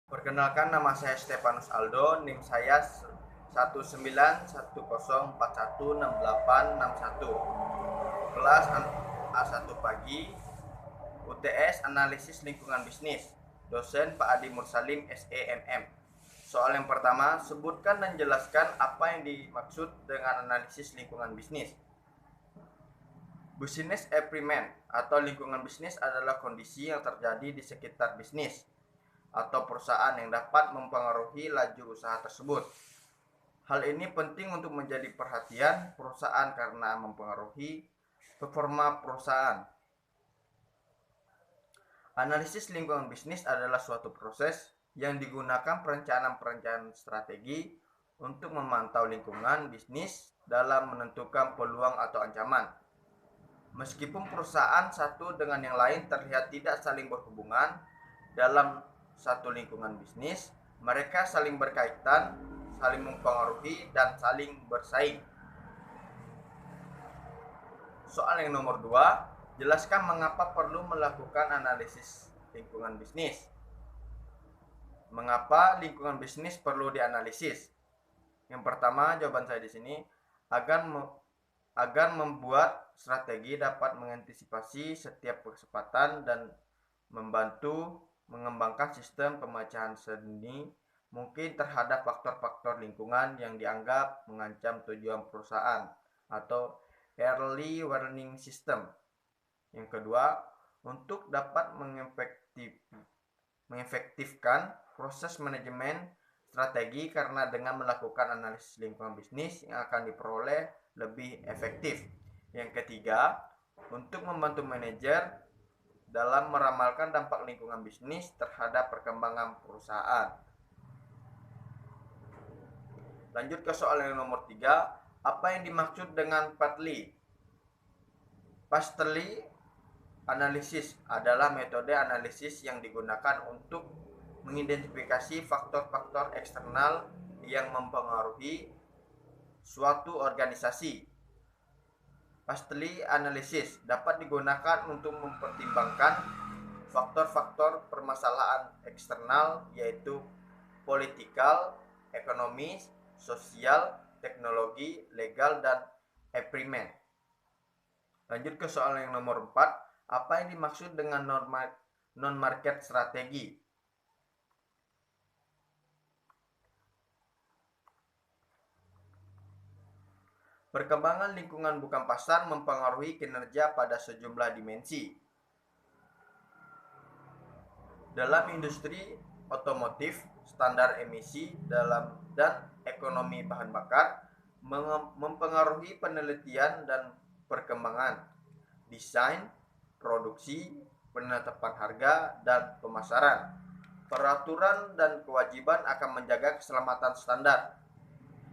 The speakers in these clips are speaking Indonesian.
Perkenalkan, nama saya Stefanus Aldo, NIM saya 19104168661. Kelas A1 pagi, UTS Analisis Lingkungan Bisnis. Dosen Pak Adi Mursalim, SEMM. Soal yang pertama, sebutkan dan jelaskan apa yang dimaksud dengan analisis lingkungan bisnis. Business environment atau lingkungan bisnis adalah kondisi yang terjadi di sekitar bisnis atau perusahaan yang dapat mempengaruhi laju usaha tersebut. Hal ini penting untuk menjadi perhatian perusahaan karena mempengaruhi performa perusahaan. Analisis lingkungan bisnis adalah suatu proses yang digunakan perencanaan strategi untuk memantau lingkungan bisnis dalam menentukan peluang atau ancaman. Meskipun perusahaan satu dengan yang lain terlihat tidak saling berhubungan dalam satu lingkungan bisnis, mereka saling berkaitan, saling mempengaruhi, dan saling bersaing. Soal yang nomor 2, jelaskan mengapa perlu melakukan analisis lingkungan bisnis. Mengapa lingkungan bisnis perlu dianalisis? Yang pertama, jawaban saya di sini agar membuat strategi dapat mengantisipasi setiap kesempatan dan membantu mengembangkan sistem pemecahan sedini mungkin terhadap faktor-faktor lingkungan yang dianggap mengancam tujuan perusahaan atau early warning system. Yang kedua, untuk dapat mengefektifkan proses manajemen strategi karena dengan melakukan analisis lingkungan bisnis yang akan diperoleh lebih efektif. Yang ketiga, untuk membantu manajer dalam meramalkan dampak lingkungan bisnis terhadap perkembangan perusahaan. Lanjut ke soal yang nomor 3, apa yang dimaksud dengan PATLI? PATLI analisis adalah metode analisis yang digunakan untuk mengidentifikasi faktor-faktor eksternal yang mempengaruhi suatu organisasi. PATLI analisis dapat digunakan untuk mempertimbangkan faktor-faktor permasalahan eksternal yaitu politikal, ekonomis, sosial, teknologi, legal, dan environment. Lanjut ke soal yang nomor 4, apa yang dimaksud dengan non-market strategi? Perkembangan lingkungan bukan pasar mempengaruhi kinerja pada sejumlah dimensi. Dalam industri otomotif, standar emisi dan ekonomi bahan bakar mempengaruhi penelitian dan perkembangan, desain, produksi, penetapan harga, dan pemasaran. Peraturan dan kewajiban akan menjaga keselamatan standar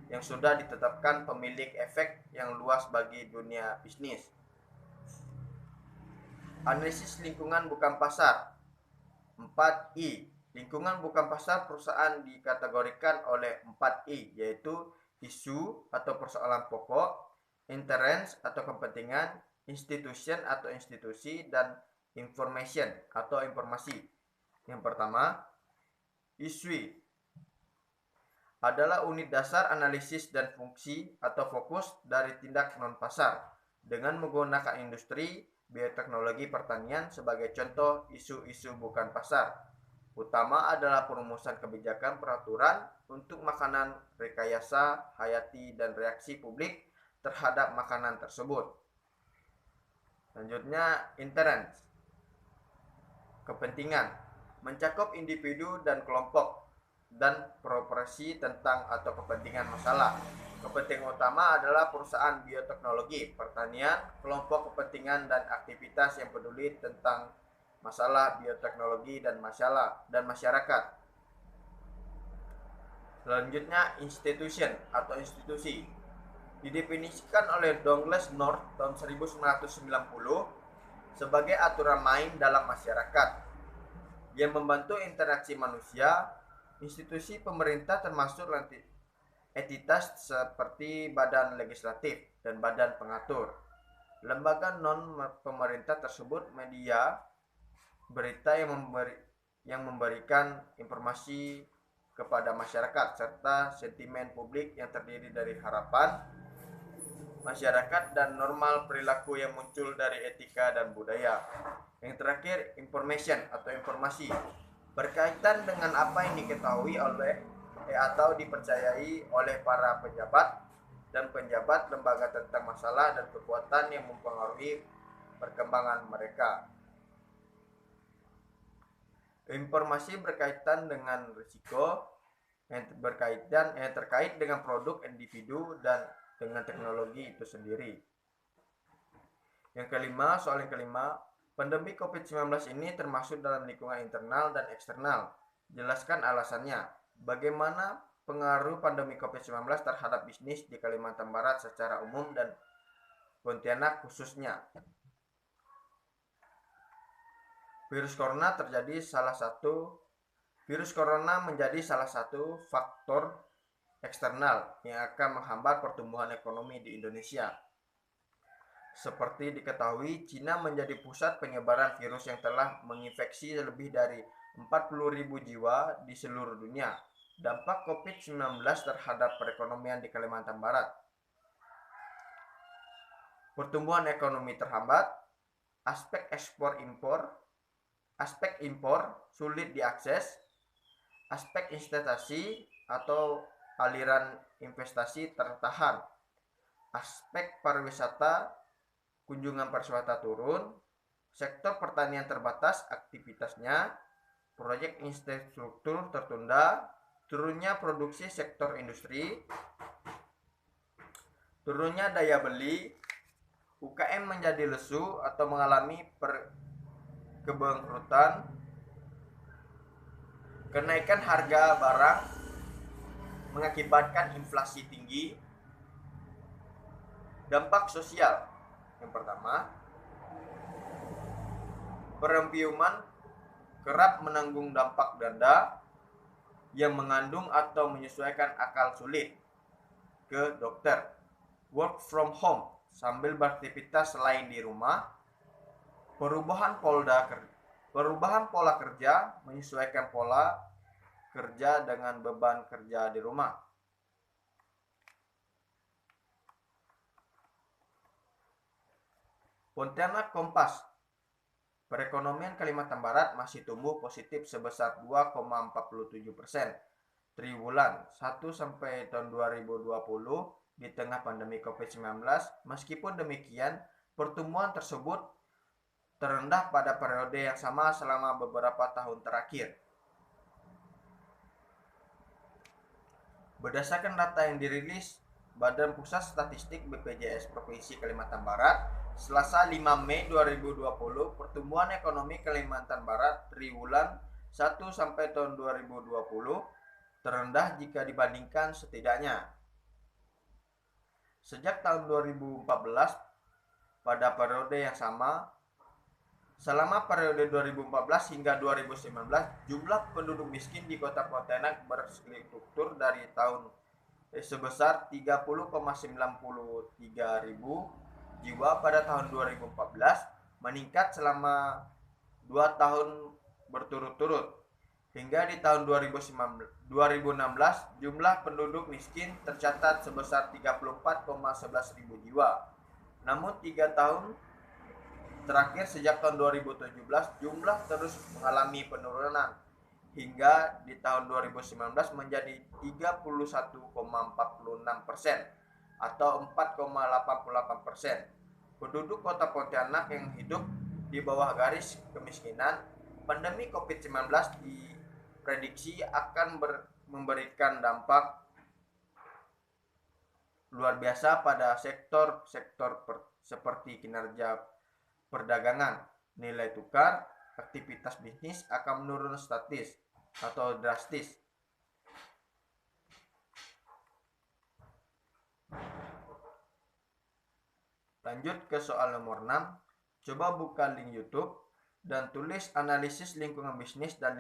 yang sudah ditetapkan pemilik efek yang luas bagi dunia bisnis. Analisis lingkungan bukan pasar. 4I. Lingkungan bukan pasar perusahaan dikategorikan oleh 4I, yaitu isu atau persoalan pokok, interest atau kepentingan, institution atau institusi, dan information atau informasi. Yang pertama, isu adalah unit dasar analisis dan fungsi atau fokus dari tindak non-pasar dengan menggunakan industri, bioteknologi, pertanian sebagai contoh isu-isu bukan pasar. Utama adalah perumusan kebijakan peraturan untuk makanan, rekayasa, hayati, dan reaksi publik terhadap makanan tersebut. Selanjutnya, interest, kepentingan, mencakup individu dan kelompok dan proporsi tentang atau kepentingan masalah. Kepentingan utama adalah perusahaan bioteknologi, pertanian, kelompok kepentingan dan aktivitas yang peduli tentang masalah bioteknologi dan masyarakat. Selanjutnya, institution atau institusi didefinisikan oleh Douglas North tahun 1990 sebagai aturan main dalam masyarakat yang membantu interaksi manusia. Institusi pemerintah termasuk entitas seperti badan legislatif dan badan pengatur. Lembaga non-pemerintah tersebut media berita yang memberikan informasi kepada masyarakat serta sentimen publik yang terdiri dari harapan masyarakat dan normal perilaku yang muncul dari etika dan budaya. Yang terakhir, information atau informasi berkaitan dengan apa yang diketahui oleh atau dipercayai oleh para pejabat dan penjabat lembaga tentang masalah dan kekuatan yang mempengaruhi perkembangan mereka. Informasi berkaitan dengan risiko yang terkait dengan produk individu dan dengan teknologi itu sendiri. Yang kelima, soal yang kelima, pandemi COVID-19 ini termasuk dalam lingkungan internal dan eksternal. Jelaskan alasannya. Bagaimana pengaruh pandemi COVID-19 terhadap bisnis di Kalimantan Barat secara umum dan Pontianak khususnya. Virus corona menjadi salah satu faktor eksternal yang akan menghambat pertumbuhan ekonomi di Indonesia. Seperti diketahui, Cina menjadi pusat penyebaran virus yang telah menginfeksi lebih dari 40.000 jiwa di seluruh dunia. Dampak COVID-19 terhadap perekonomian di Kalimantan Barat. Pertumbuhan ekonomi terhambat, aspek impor sulit diakses, aspek investasi atau aliran investasi tertahan, aspek pariwisata, kunjungan pariwisata turun, sektor pertanian terbatas aktivitasnya, proyek infrastruktur tertunda, turunnya produksi sektor industri, turunnya daya beli, UKM menjadi lesu atau mengalami kebangkrutan, kenaikan harga barang mengakibatkan inflasi tinggi. Dampak sosial. Yang pertama, perempuan kerap menanggung dampak ganda yang mengandung atau menyesuaikan akal sulit ke dokter. Work from home sambil beraktivitas selain di rumah. Perubahan pola kerja menyesuaikan pola kerja dengan beban kerja di rumah. Pontianak Kompas. Perekonomian Kalimantan Barat masih tumbuh positif sebesar 2,47% triwulan 1 sampai tahun 2020 di tengah pandemi COVID-19. Meskipun demikian, pertumbuhan tersebut terendah pada periode yang sama selama beberapa tahun terakhir. Berdasarkan data yang dirilis Badan Pusat Statistik BPJS Provinsi Kalimantan Barat, Selasa 5 Mei 2020, pertumbuhan ekonomi Kalimantan Barat triwulan 1 sampai tahun 2020 terendah jika dibandingkan setidaknya sejak tahun 2014 pada periode yang sama. Selama periode 2014 hingga 2019, jumlah penduduk miskin di Kota Pontianak berstruktur dari tahun sebesar 30,93 ribu jiwa pada tahun 2014 meningkat selama 2 tahun berturut-turut. Hingga di tahun 2016, jumlah penduduk miskin tercatat sebesar 34,11 ribu jiwa. Namun 3 tahun terakhir sejak tahun 2017 jumlah terus mengalami penurunan hingga di tahun 2019 menjadi 31,46% atau 4,88%. Penduduk Kota Pontianak yang hidup di bawah garis kemiskinan. Pandemi COVID-19 diprediksi akan memberikan dampak luar biasa pada sektor-sektor seperti kinerja perdagangan, nilai tukar, aktivitas bisnis akan menurun drastis. Lanjut ke soal nomor 6. Coba buka link YouTube dan tulis analisis lingkungan bisnis dan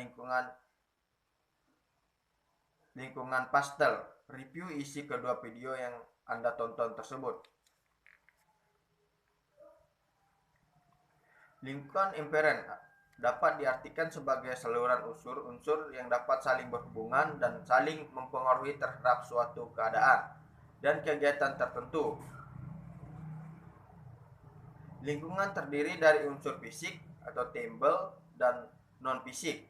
lingkungan pastel. Review isi kedua video yang Anda tonton tersebut. Lingkungan imperen dapat diartikan sebagai saluran unsur-unsur yang dapat saling berhubungan dan saling mempengaruhi terhadap suatu keadaan dan kegiatan tertentu. Lingkungan terdiri dari unsur fisik atau tangible dan non-fisik.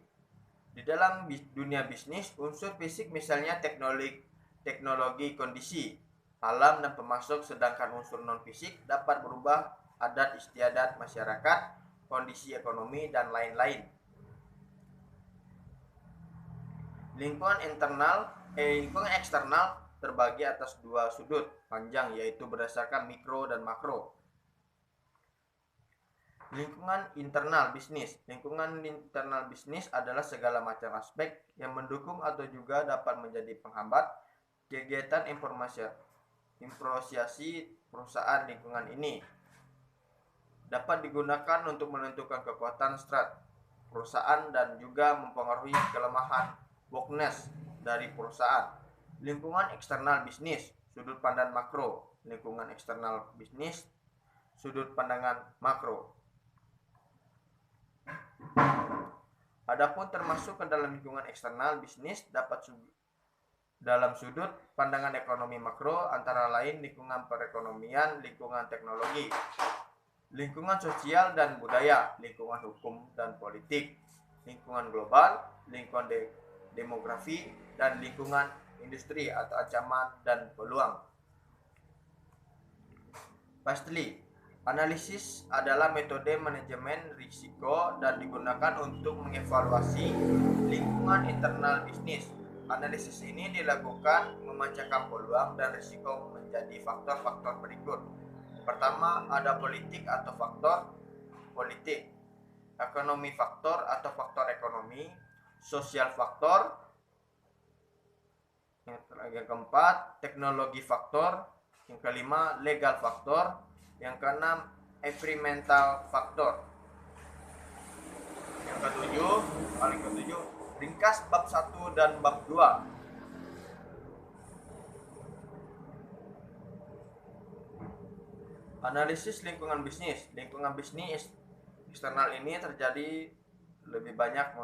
Di dalam dunia bisnis, unsur fisik misalnya teknologi kondisi, alam dan pemasok, sedangkan unsur non-fisik dapat berubah adat istiadat masyarakat, kondisi ekonomi, dan lain-lain. Lingkungan eksternal terbagi atas dua sudut panjang, yaitu berdasarkan mikro dan makro. Lingkungan internal bisnis. Lingkungan internal bisnis adalah segala macam aspek yang mendukung atau juga dapat menjadi penghambat kegiatan improvisasi perusahaan. Lingkungan ini dapat digunakan untuk menentukan kekuatan strat perusahaan dan juga mempengaruhi kelemahan weakness dari perusahaan. Lingkungan eksternal bisnis, sudut pandang makro. Lingkungan eksternal bisnis, sudut pandangan makro. Adapun termasuk ke dalam lingkungan eksternal bisnis dapat dalam sudut pandangan ekonomi makro, antara lain lingkungan perekonomian, lingkungan teknologi, lingkungan sosial dan budaya, lingkungan hukum dan politik, lingkungan global, lingkungan demografi, dan lingkungan industri atau ancaman dan peluang. Pasti, analisis adalah metode manajemen risiko dan digunakan untuk mengevaluasi lingkungan internal bisnis. Analisis ini dilakukan memecahkan peluang dan risiko menjadi faktor-faktor berikut. Pertama, ada politik atau faktor politik, ekonomi faktor atau faktor ekonomi, sosial faktor, yang keempat, teknologi faktor, yang kelima, legal faktor, yang keenam, environmental faktor, yang ketujuh, ringkas bab 1 dan bab 2. Analisis lingkungan bisnis. Lingkungan bisnis eksternal ini terjadi lebih banyak